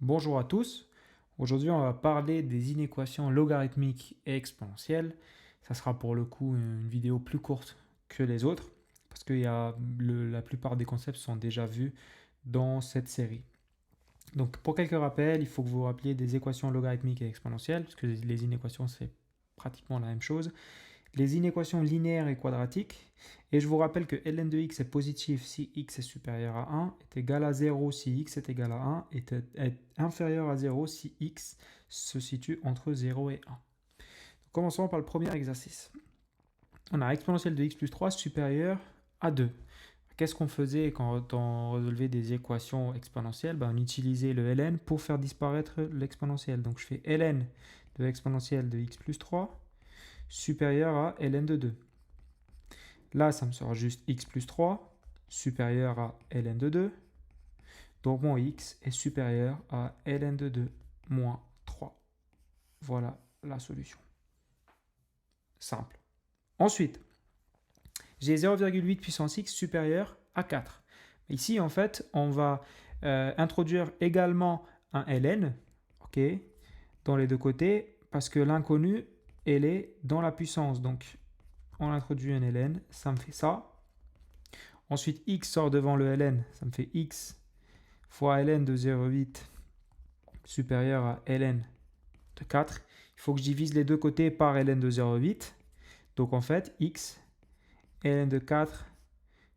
Bonjour à tous. Aujourd'hui, on va parler des inéquations logarithmiques et exponentielles. Ça sera pour le coup une vidéo plus courte que les autres parce que la plupart des concepts sont déjà vus dans cette série. Donc, pour quelques rappels, il faut que vous vous rappeliez des équations logarithmiques et exponentielles parce que les inéquations, c'est pratiquement la même chose. Les inéquations linéaires et quadratiques. Et je vous rappelle que ln de x est positif si x est supérieur à 1, est égal à 0 si x est égal à 1, est inférieur à 0 si x se situe entre 0 et 1. Commençons par le premier exercice. On a exponentielle de x plus 3 supérieur à 2. Qu'est-ce qu'on faisait quand on résolvait des équations exponentielles? On utilisait le ln pour faire disparaître l'exponentielle. Donc je fais ln de exponentielle de x plus 3 supérieur à ln de 2. Là, ça me sera juste x plus 3 supérieur à ln de 2. Donc mon x est supérieur à ln de 2 moins 3. Voilà la solution. Simple. Ensuite, j'ai 0,8 puissance x supérieur à 4. Ici, en fait, on va introduire également un ln, ok, dans les deux côtés, parce que l'inconnu, elle est dans la puissance. Donc, on introduit un ln, ça me fait ça. Ensuite, x sort devant le ln, ça me fait x fois ln de 0,8 supérieur à ln de 4. Il faut que je divise les deux côtés par ln de 0,8. Donc en fait, x, ln de 4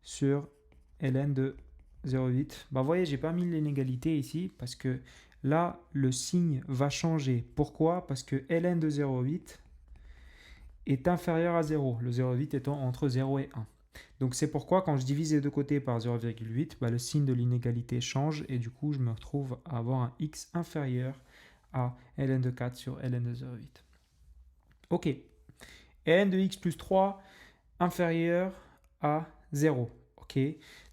sur ln de 0,8. Vous voyez, j'ai pas mis l'inégalité ici parce que là, le signe va changer. Pourquoi? Parce que ln de 0,8 est inférieur à 0, le 0,8 étant entre 0 et 1. Donc c'est pourquoi quand je divise les deux côtés par 0,8, le signe de l'inégalité change et du coup je me retrouve à avoir un x inférieur à ln de 4 sur ln de 0,8. Ok, ln de x plus 3 inférieur à 0. Ok,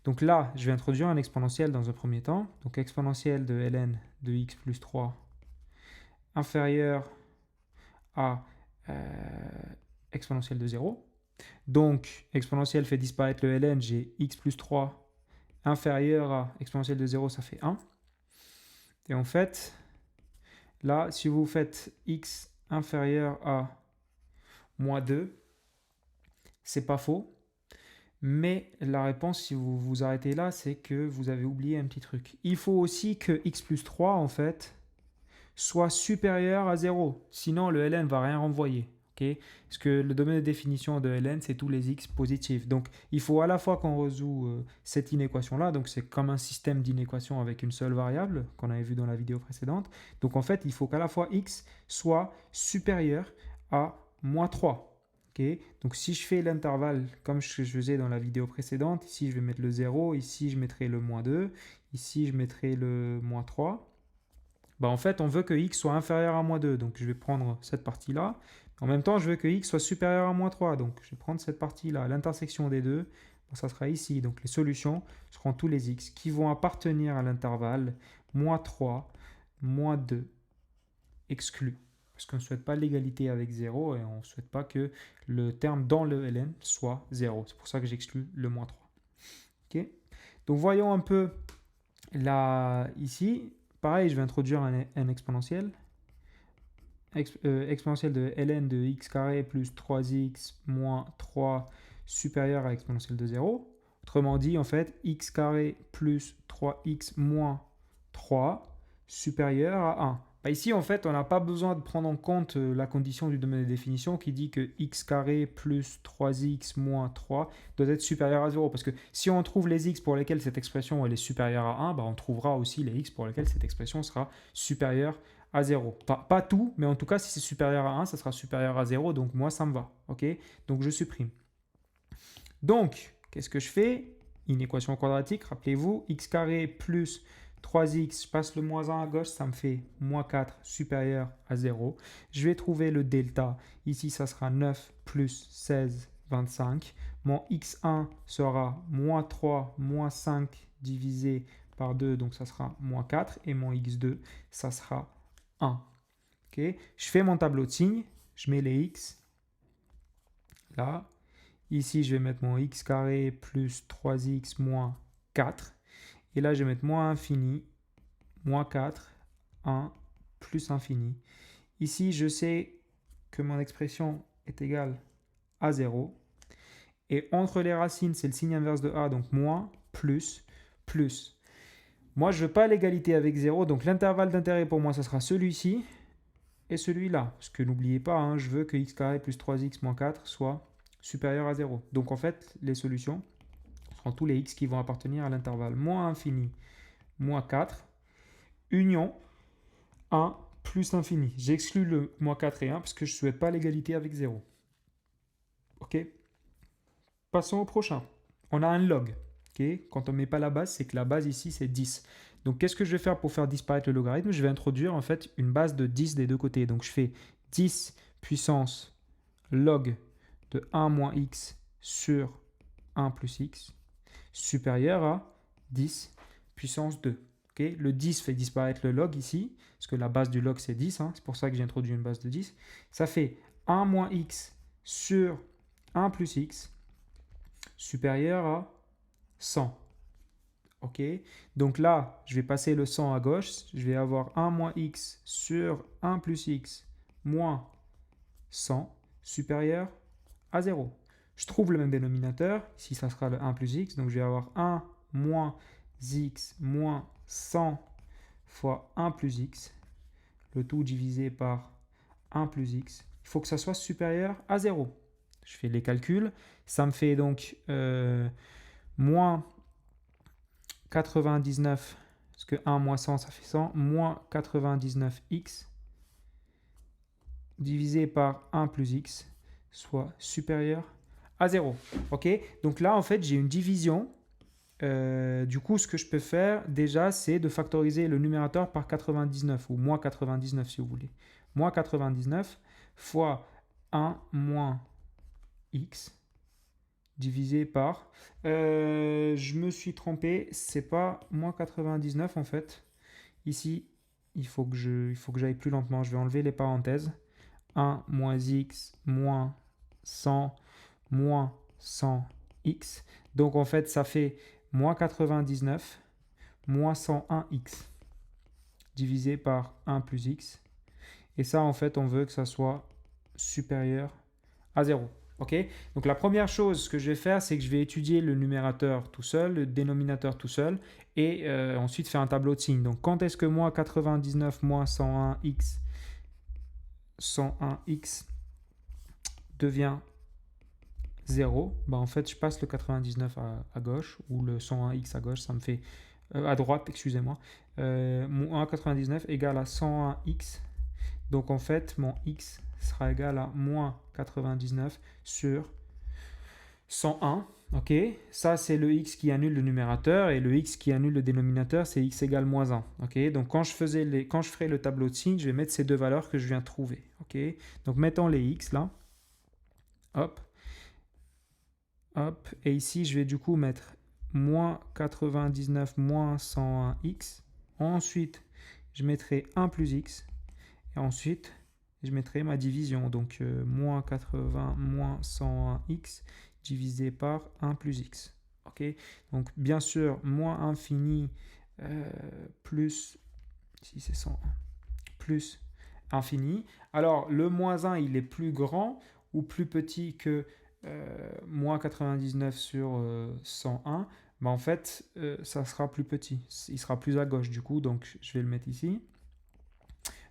donc là je vais introduire un exponentiel dans un premier temps. Donc exponentiel de ln de x plus 3 inférieur à exponentielle de 0. Donc, exponentielle fait disparaître le ln, j'ai x plus 3 inférieur à exponentielle de 0, ça fait 1. Et en fait, là, si vous faites x inférieur à moins 2, c'est pas faux. Mais la réponse, si vous vous arrêtez là, c'est que vous avez oublié un petit truc. Il faut aussi que x plus 3, en fait, soit supérieur à 0. Sinon, le ln ne va rien renvoyer. Okay, parce que le domaine de définition de ln, c'est tous les x positifs. Donc, il faut à la fois qu'on résout cette inéquation-là, donc c'est comme un système d'inéquation avec une seule variable, qu'on avait vu dans la vidéo précédente. Donc, en fait, il faut qu'à la fois x soit supérieur à moins 3. Okay, donc, si je fais l'intervalle comme je faisais dans la vidéo précédente, ici, je vais mettre le 0, ici, je mettrai le moins 2, ici, je mettrai le moins 3. En fait, on veut que x soit inférieur à moins 2. Donc, je vais prendre cette partie-là. En même temps, je veux que x soit supérieur à moins 3. Donc, je vais prendre cette partie-là. L'intersection des deux, ça sera ici. Donc, les solutions seront tous les x qui vont appartenir à l'intervalle moins 3, moins 2, exclu. Parce qu'on ne souhaite pas l'égalité avec 0 et on ne souhaite pas que le terme dans le ln soit 0. C'est pour ça que j'exclus le moins 3. Okay, donc, voyons un peu là, ici. Pareil, je vais introduire un exponentiel. Exponentielle de ln de x carré plus 3x moins 3 supérieur à exponentielle de 0. Autrement dit, en fait, x carré plus 3x moins 3 supérieur à 1. Ici, en fait, on n'a pas besoin de prendre en compte la condition du domaine de définition qui dit que x carré plus 3x moins 3 doit être supérieur à 0. Parce que si on trouve les x pour lesquels cette expression elle est supérieure à 1, on trouvera aussi les x pour lesquels cette expression sera supérieure à 0. Pas tout, mais en tout cas, si c'est supérieur à 1, ça sera supérieur à 0. Donc moi, ça me va. Ok, donc je supprime. Donc, qu'est-ce que je fais? Une équation quadratique, rappelez-vous, x carré plus 3x, je passe le moins 1 à gauche, ça me fait moins 4 supérieur à 0. Je vais trouver le delta. Ici, ça sera 9 plus 16, 25. Mon x1 sera moins 3, moins 5 divisé par 2, donc ça sera moins 4. Et mon x2, ça sera 1. Okay, je fais mon tableau de signes, je mets les x là. Ici, je vais mettre mon x carré plus 3x moins 4. Et là, je vais mettre moins infini, moins 4 1 plus infini. Ici, je sais que mon expression est égale à 0. Et entre les racines, c'est le signe inverse de a, donc moins, plus, plus. Moi, je ne veux pas l'égalité avec 0, donc l'intervalle d'intérêt pour moi, ça sera celui-ci et celui-là. Parce que n'oubliez pas, hein, je veux que x carré plus 3x moins 4 soit supérieur à 0. Donc en fait, les solutions seront tous les x qui vont appartenir à l'intervalle moins infini, moins 4, union 1 plus infini. J'exclus le moins 4 et 1 parce que je ne souhaite pas l'égalité avec 0. Ok? Passons au prochain. On a un log. Okay? Quand on ne met pas la base, c'est que la base ici, c'est 10. Donc, qu'est-ce que je vais faire pour faire disparaître le logarithme? Je vais introduire en fait une base de 10 des deux côtés. Donc, je fais 10 puissance log de 1 moins x sur 1 plus x supérieur à 10 puissance 2. Okay? Le 10 fait disparaître le log ici, parce que la base du log, c'est 10. Hein? C'est pour ça que j'ai introduit une base de 10. Ça fait 1 moins x sur 1 plus x supérieur à 100. Ok, donc là, je vais passer le 100 à gauche. Je vais avoir 1 moins x sur 1 plus x moins 100 supérieur à 0. Je trouve le même dénominateur. Ici, ça sera le 1 plus x. Donc, je vais avoir 1 moins x moins 100 fois 1 plus x. Le tout divisé par 1 plus x. Il faut que ça soit supérieur à 0. Je fais les calculs. Ça me fait donc moins 99, parce que 1 moins 100, ça fait 100, moins 99x divisé par 1 plus x, soit supérieur à 0. Ok, donc là, en fait, j'ai une division. Du coup, ce que je peux faire déjà, c'est de factoriser le numérateur par 99, ou moins 99 si vous voulez. Moins 99 fois 1 moins x divisé par... je me suis trompé, c'est pas moins 99 en fait. Ici, il faut que j'aille plus lentement. Je vais enlever les parenthèses. 1 moins x moins 100 moins 100x. Donc en fait, ça fait moins 99 moins 101x divisé par 1 plus x. Et ça, en fait, on veut que ça soit supérieur à 0. Ok, donc la première chose que je vais faire, c'est que je vais étudier le numérateur tout seul, le dénominateur tout seul, et ensuite faire un tableau de signes. Donc quand est-ce que moins 99 moins 101x devient 0? Ben, en fait, je passe le 99 à gauche, ou le 101x à gauche, ça me fait à droite, excusez-moi. Moins 99 égale à 101x. Donc en fait, mon x sera égal à moins 99 sur 101. Ok, ça c'est le x qui annule le numérateur et le x qui annule le dénominateur, c'est x égale moins 1. Ok, donc quand je ferai le tableau de signes, je vais mettre ces deux valeurs que je viens de trouver. Ok, donc mettons les x là. Hop. Hop. Et ici, je vais du coup mettre moins 99 moins 101x. Ensuite, je mettrai 1 plus x. Et ensuite, je mettrai ma division. Donc, moins 80 moins 101x divisé par 1 plus x. Ok, donc, bien sûr, moins infini plus, si c'est 101, plus infini. Alors, le moins 1, il est plus grand ou plus petit que moins 99 sur 101. Ben, en fait, ça sera plus petit. Il sera plus à gauche, du coup. Donc, je vais le mettre ici.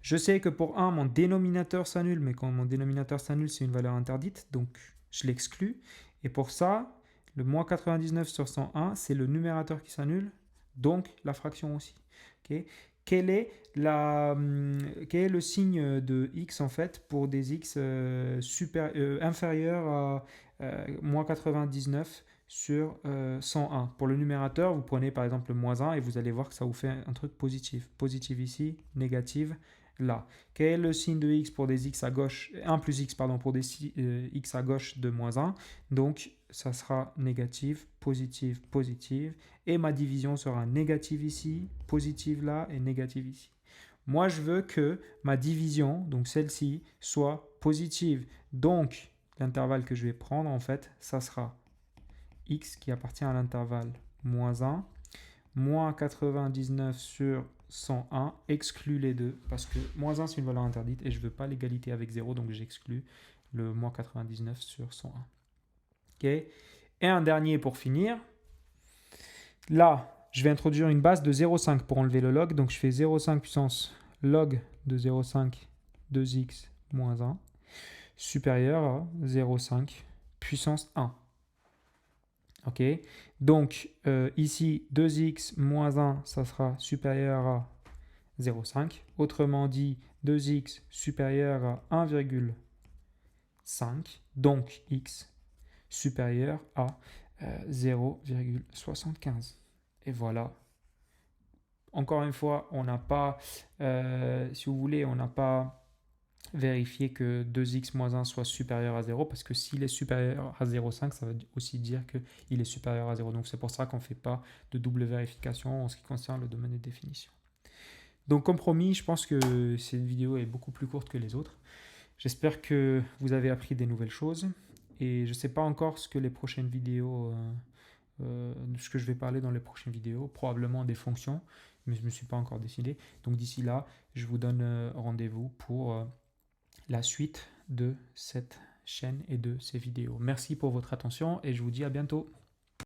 Je sais que pour 1, mon dénominateur s'annule, mais quand mon dénominateur s'annule, c'est une valeur interdite, donc je l'exclus. Et pour ça, le moins 99 sur 101, c'est le numérateur qui s'annule, donc la fraction aussi. Okay. Quel est le signe de x en fait pour des x inférieurs à moins 99 sur 101? Pour le numérateur, vous prenez par exemple le moins 1 et vous allez voir que ça vous fait un truc positif. Positif ici, négatif là. Quel est le signe de x pour des x à gauche, 1 plus x pardon, pour des x à gauche de moins 1? Donc ça sera négatif, positif, positif. Et ma division sera négative ici, positive là et négative ici. Moi, je veux que ma division, donc celle-ci, soit positive. Donc, l'intervalle que je vais prendre, en fait, ça sera x qui appartient à l'intervalle moins 1 moins 99 sur 101, exclus les deux, parce que moins 1 c'est une valeur interdite et je ne veux pas l'égalité avec 0, donc j'exclus le moins 99 sur 101. Ok. Et un dernier pour finir. Là, je vais introduire une base de 0,5 pour enlever le log, donc je fais 0,5 puissance log de 0,5 2x moins 1 supérieur à 0,5 puissance 1. Ok, donc ici 2x moins 1, ça sera supérieur à 0,5. Autrement dit, 2x supérieur à 1,5, donc x supérieur à 0,75. Et voilà. Encore une fois, on n'a pas, si vous voulez, on n'a pas vérifier que 2x moins 1 soit supérieur à 0, parce que s'il est supérieur à 0,5, ça veut aussi dire qu'il est supérieur à 0. Donc c'est pour ça qu'on ne fait pas de double vérification en ce qui concerne le domaine de définition. Donc comme promis, je pense que cette vidéo est beaucoup plus courte que les autres. J'espère que vous avez appris des nouvelles choses. Et je ne sais pas encore ce que les prochaines vidéos, ce que je vais parler dans les prochaines vidéos, probablement des fonctions, mais je ne me suis pas encore décidé. Donc d'ici là, je vous donne rendez-vous pour la suite de cette chaîne et de ces vidéos. Merci pour votre attention et je vous dis à bientôt.